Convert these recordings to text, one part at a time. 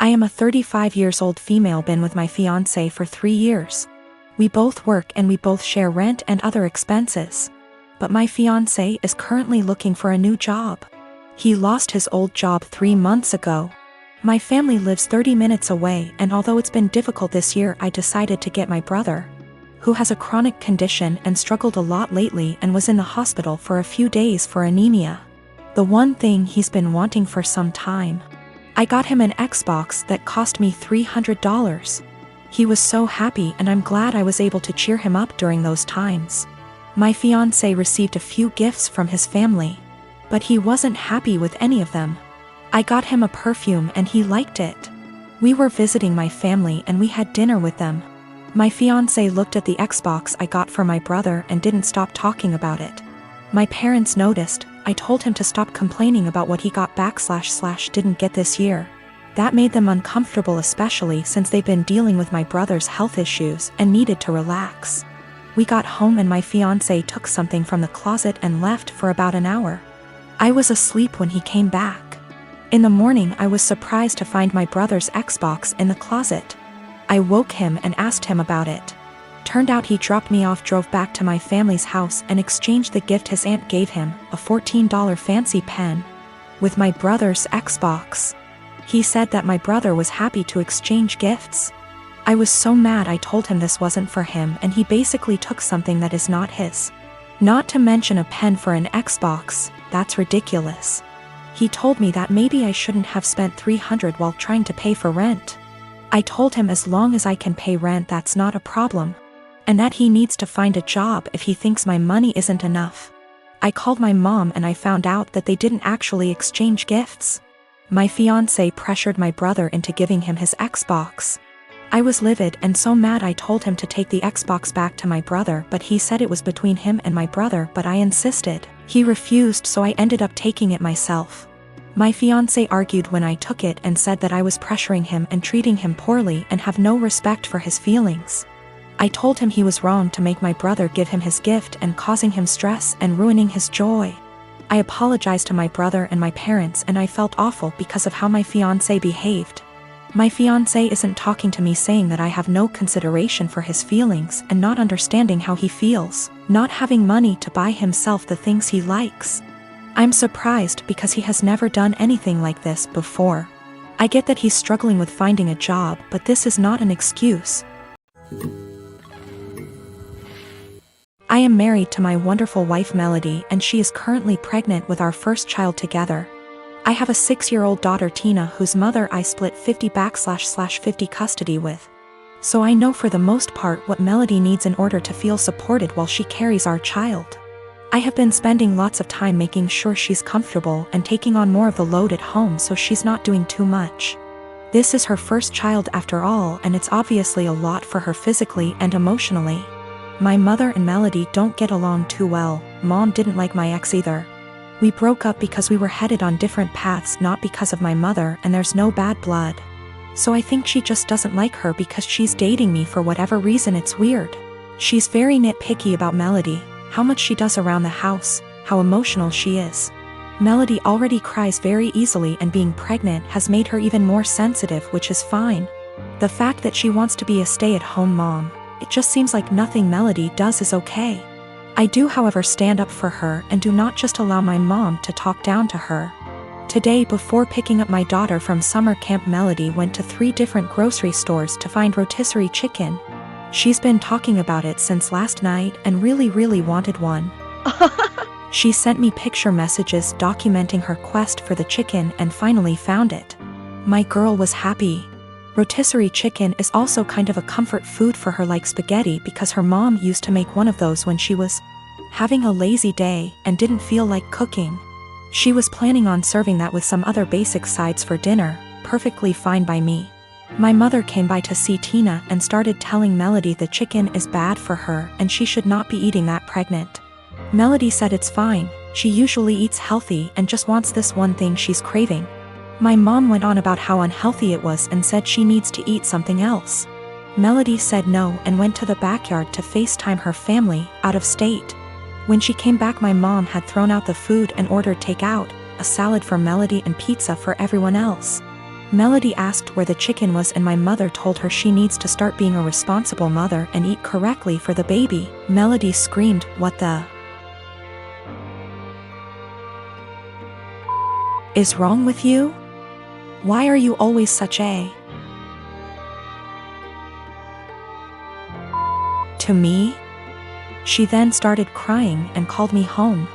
I am a 35 years old female, been with my fiancé for 3 years. We both work and we both share rent and other expenses. But my fiancé is currently looking for a new job. He lost his old job 3 months ago. My family lives 30 minutes away, and although it's been difficult this year, I decided to get my brother, who has a chronic condition and struggled a lot lately and was in the hospital for a few days for anemia. The one thing he's been wanting for some time. I got him an Xbox that cost me $300. He was so happy, and I'm glad I was able to cheer him up during those times. My fiancé received a few gifts from his family, but he wasn't happy with any of them. I got him a perfume and he liked it. We were visiting my family and we had dinner with them. My fiancé looked at the Xbox I got for my brother and didn't stop talking about it. My parents noticed. I told him to stop complaining about what he got / didn't get this year. That made them uncomfortable, especially since they've been dealing with my brother's health issues and needed to relax. We got home and my fiancé took something from the closet and left for about an hour. I was asleep when he came back. In the morning, I was surprised to find my brother's Xbox in the closet. I woke him and asked him about it. Turned out he dropped me off, drove back to my family's house, and exchanged the gift his aunt gave him, a $14 fancy pen, with my brother's Xbox. He said that my brother was happy to exchange gifts. I was so mad. I told him this wasn't for him, and he basically took something that is not his. Not to mention a pen for an Xbox. That's ridiculous. He told me that maybe I shouldn't have spent $300 while trying to pay for rent. I told him as long as I can pay rent, that's not a problem, and that he needs to find a job if he thinks my money isn't enough. I called my mom and I found out that they didn't actually exchange gifts. My fiancé pressured my brother into giving him his Xbox. I was livid and so mad. I told him to take the Xbox back to my brother, but he said it was between him and my brother, but I insisted. He refused, so I ended up taking it myself. My fiancé argued when I took it and said that I was pressuring him and treating him poorly and have no respect for his feelings. I told him he was wrong to make my brother give him his gift and causing him stress and ruining his joy. I apologized to my brother and my parents, and I felt awful because of how my fiancé behaved. My fiancé isn't talking to me, saying that I have no consideration for his feelings and not understanding how he feels, not having money to buy himself the things he likes. I'm surprised because he has never done anything like this before. I get that he's struggling with finding a job, but this is not an excuse. I am married to my wonderful wife Melody, and she is currently pregnant with our first child together. I have a 6-year-old daughter Tina, whose mother I split 50/50 custody with. So I know for the most part what Melody needs in order to feel supported while she carries our child. I have been spending lots of time making sure she's comfortable and taking on more of the load at home so she's not doing too much. This is her first child after all, and it's obviously a lot for her physically and emotionally. My mother and Melody don't get along too well. Mom didn't like my ex either. We broke up because we were headed on different paths, not because of my mother, and there's no bad blood. So I think she just doesn't like her because she's dating me for whatever reason. It's weird. She's very nitpicky about Melody, how much she does around the house, how emotional she is. Melody already cries very easily, and being pregnant has made her even more sensitive, which is fine. The fact that she wants to be a stay-at-home mom, it just seems like nothing Melody does is okay. I do, however, stand up for her and do not just allow my mom to talk down to her. Today, before picking up my daughter from summer camp, Melody went to 3 different grocery stores to find rotisserie chicken. She's been talking about it since last night and really wanted one. She sent me picture messages documenting her quest for the chicken and finally found it. My girl was happy. Rotisserie chicken is also kind of a comfort food for her, like spaghetti, because her mom used to make one of those when she was having a lazy day and didn't feel like cooking. She was planning on serving that with some other basic sides for dinner, perfectly fine by me. My mother came by to see Tina and started telling Melody the chicken is bad for her and she should not be eating that pregnant. Melody said it's fine, she usually eats healthy and just wants this one thing she's craving. My mom went on about how unhealthy it was and said she needs to eat something else. Melody said no and went to the backyard to FaceTime her family out of state. When she came back, my mom had thrown out the food and ordered takeout, a salad for Melody and pizza for everyone else. Melody asked where the chicken was and my mother told her she needs to start being a responsible mother and eat correctly for the baby. Melody screamed, "What the is wrong with you? Why are you always such a..." to me? She then started crying and called me home.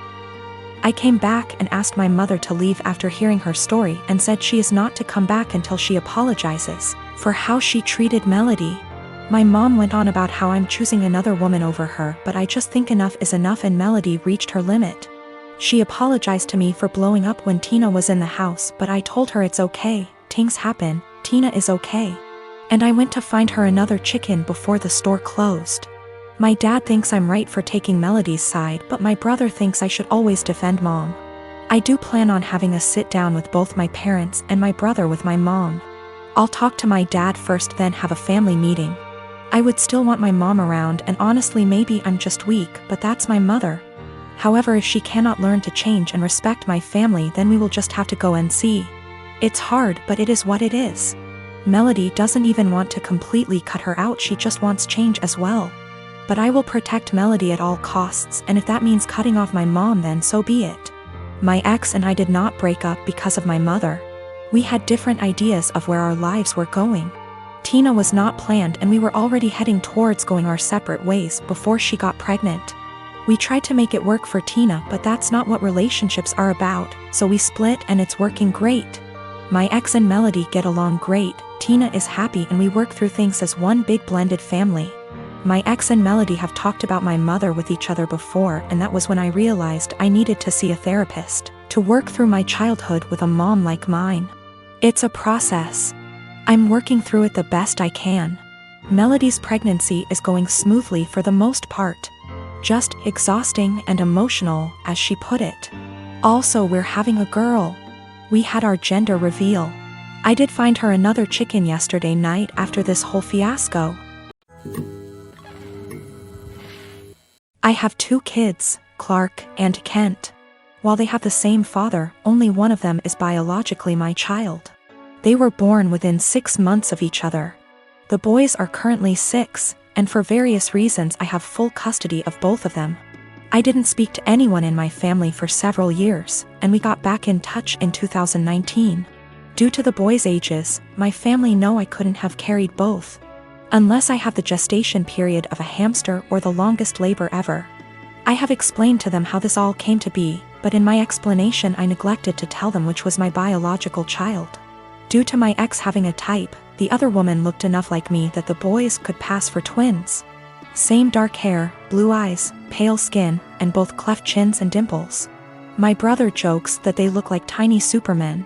I came back and asked my mother to leave after hearing her story and said she is not to come back until she apologizes for how she treated Melody. My mom went on about how I'm choosing another woman over her, but I just think enough is enough and Melody reached her limit. She apologized to me for blowing up when Tina was in the house, but I told her it's okay, things happen, Tina is okay. And I went to find her another chicken before the store closed. My dad thinks I'm right for taking Melody's side, but my brother thinks I should always defend mom. I do plan on having a sit down with both my parents and my brother with my mom. I'll talk to my dad first, then have a family meeting. I would still want my mom around, and honestly maybe I'm just weak, but that's my mother. However, if she cannot learn to change and respect my family, then we will just have to go and see. It's hard, but it is what it is. Melody doesn't even want to completely cut her out, she just wants change as well. But I will protect Melody at all costs, and if that means cutting off my mom, then so be it. My ex and I did not break up because of my mother. We had different ideas of where our lives were going. Tina was not planned and we were already heading towards going our separate ways before she got pregnant. We tried to make it work for Tina, but that's not what relationships are about, so we split and it's working great. My ex and Melody get along great, Tina is happy and we work through things as one big blended family. My ex and Melody have talked about my mother with each other before, and that was when I realized I needed to see a therapist to work through my childhood with a mom like mine. It's a process. I'm working through it the best I can. Melody's pregnancy is going smoothly for the most part. Just exhausting and emotional, as she put it. Also, we're having a girl. We had our gender reveal. I did find her another chicken yesterday night after this whole fiasco. I have 2 kids, Clark and Kent. While they have the same father, only one of them is biologically my child. They were born within 6 months of each other. The boys are currently 6, and for various reasons I have full custody of both of them. I didn't speak to anyone in my family for several years, and we got back in touch in 2019. Due to the boys' ages, my family know I couldn't have carried both. Unless I have the gestation period of a hamster or the longest labor ever. I have explained to them how this all came to be, but in my explanation I neglected to tell them which was my biological child. Due to my ex having a type, the other woman looked enough like me that the boys could pass for twins. Same dark hair, blue eyes, pale skin, and both cleft chins and dimples. My brother jokes that they look like tiny supermen.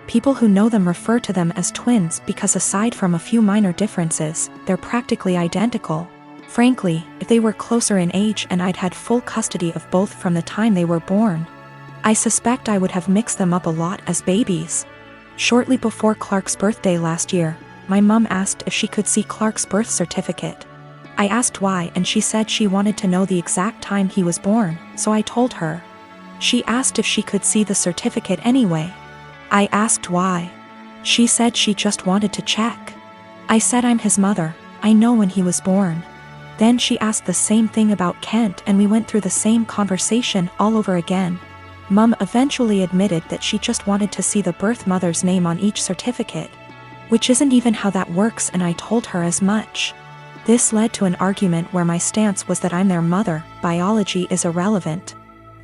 People who know them refer to them as twins because aside from a few minor differences, they're practically identical. Frankly, if they were closer in age and I'd had full custody of both from the time they were born, I suspect I would have mixed them up a lot as babies. Shortly before Clark's birthday last year, my mom asked if she could see Clark's birth certificate. I asked why and she said she wanted to know the exact time he was born, so I told her. She asked if she could see the certificate anyway. I asked why. She said she just wanted to check. I said I'm his mother, I know when he was born. Then she asked the same thing about Kent and we went through the same conversation all over again. Mum eventually admitted that she just wanted to see the birth mother's name on each certificate. Which isn't even how that works, and I told her as much. This led to an argument where my stance was that I'm their mother, biology is irrelevant.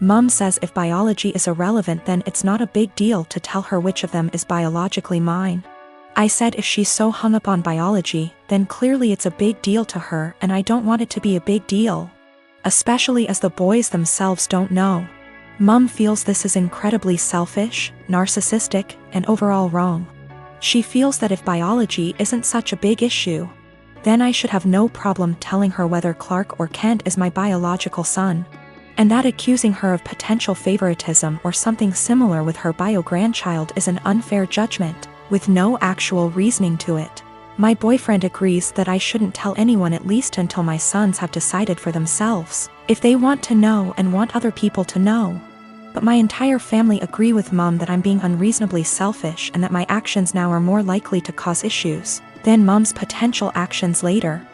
Mum says if biology is irrelevant then it's not a big deal to tell her which of them is biologically mine. I said if she's so hung up on biology, then clearly it's a big deal to her and I don't want it to be a big deal. Especially as the boys themselves don't know. Mum feels this is incredibly selfish, narcissistic, and overall wrong. She feels that if biology isn't such a big issue, then I should have no problem telling her whether Clark or Kent is my biological son. And that accusing her of potential favoritism or something similar with her bio-grandchild is an unfair judgment, with no actual reasoning to it. My boyfriend agrees that I shouldn't tell anyone at least until my sons have decided for themselves, if they want to know and want other people to know. But my entire family agree with Mom that I'm being unreasonably selfish and that my actions now are more likely to cause issues than Mom's potential actions later.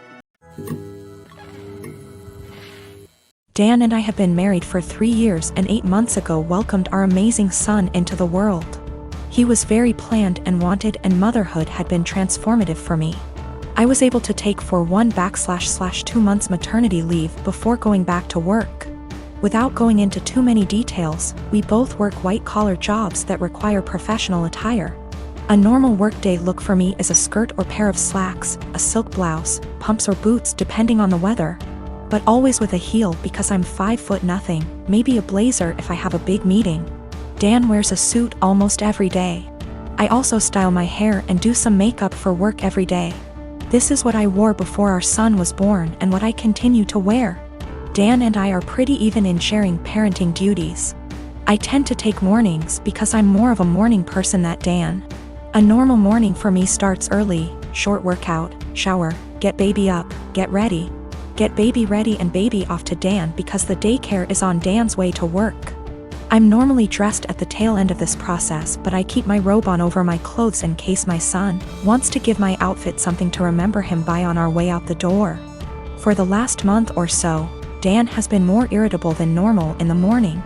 Dan and I have been married for 3 years and 8 months ago welcomed our amazing son into the world. He was very planned and wanted, and motherhood had been transformative for me. I was able to take 1/2 months maternity leave before going back to work. Without going into too many details, we both work white-collar jobs that require professional attire. A normal workday look for me is a skirt or pair of slacks, a silk blouse, pumps or boots depending on the weather, but always with a heel because I'm 5'0", maybe a blazer if I have a big meeting. Dan wears a suit almost every day. I also style my hair and do some makeup for work every day. This is what I wore before our son was born and what I continue to wear. Dan and I are pretty even in sharing parenting duties. I tend to take mornings because I'm more of a morning person than Dan. A normal morning for me starts early: short workout, shower, get baby up, get ready. Get baby ready and baby off to Dan because the daycare is on Dan's way to work. I'm normally dressed at the tail end of this process, but I keep my robe on over my clothes in case my son wants to give my outfit something to remember him by on our way out the door. For the last month or so, Dan has been more irritable than normal in the morning.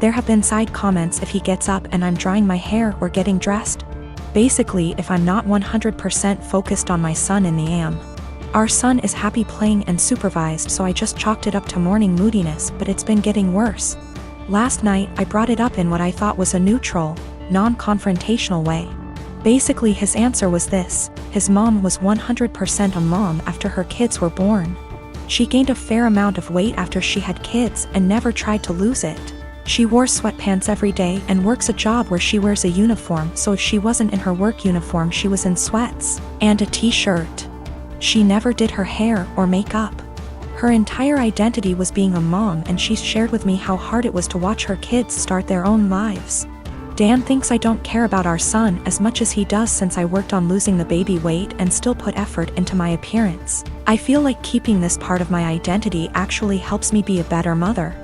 There have been side comments if he gets up and I'm drying my hair or getting dressed. Basically, if I'm not 100% focused on my son in the AM. Our son is happy playing and supervised, so I just chalked it up to morning moodiness, but it's been getting worse. Last night, I brought it up in what I thought was a neutral, non-confrontational way. Basically, his answer was this: his mom was 100% a mom after her kids were born. She gained a fair amount of weight after she had kids and never tried to lose it. She wore sweatpants every day and works a job where she wears a uniform, so if she wasn't in her work uniform she was in sweats and a t-shirt. She never did her hair or makeup. Her entire identity was being a mom, and she shared with me how hard it was to watch her kids start their own lives. Dan thinks I don't care about our son as much as he does since I worked on losing the baby weight and still put effort into my appearance. I feel like keeping this part of my identity actually helps me be a better mother.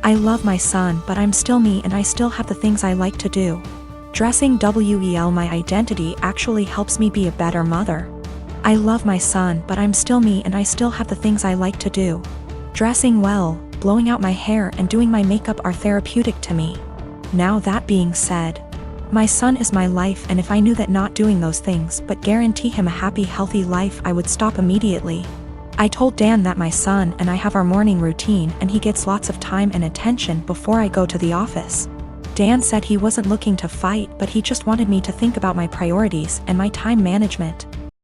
I love my son, but I'm still me and I still have the things I like to do. Dressing well, my identity actually helps me be a better mother. I love my son, but I'm still me and I still have the things I like to do. Dressing well, blowing out my hair and doing my makeup are therapeutic to me. Now that being said, my son is my life, and if I knew that not doing those things but guarantee him a happy, healthy life, I would stop immediately. I told Dan that my son and I have our morning routine and he gets lots of time and attention before I go to the office. Dan said he wasn't looking to fight, but he just wanted me to think about my priorities and my time management.